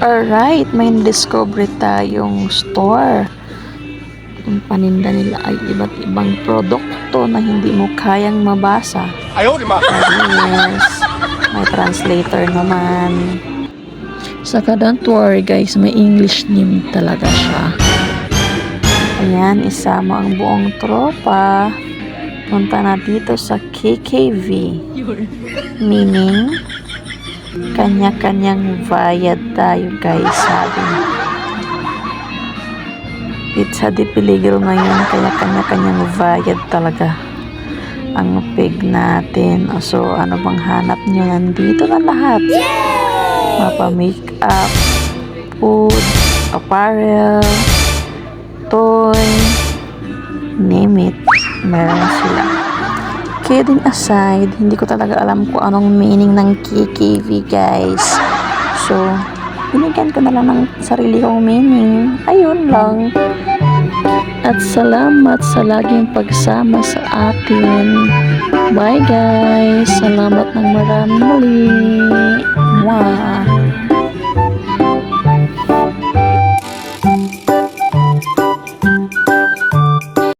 Alright, may discover tayong store. Ang paninda nila ay iba't ibang produkto na hindi mo kayang mabasa. Yes, may translator naman. Saka don't worry guys, may English name talaga siya. Ayan, isama ang buong tropa. Punta na dito sa KKV. Meaning, kanya-kanyang bayad tayo guys, sabi. Pizza de Peligro ngayon, kaya kanya-kanyang bayad talaga ang pig natin. So, ano bang hanap nyo? Nandito na lahat. Mapa-makeup, food, apparel, toy, name it, meron sila. Kidding aside, hindi ko talaga alam kung anong meaning ng KKV guys. So, binigyan ko na lang ng sarili kong meaning. Ayun lang. At salamat sa laging pagsama sa atin. Bye guys. Salamat ng marami muli. Mwah.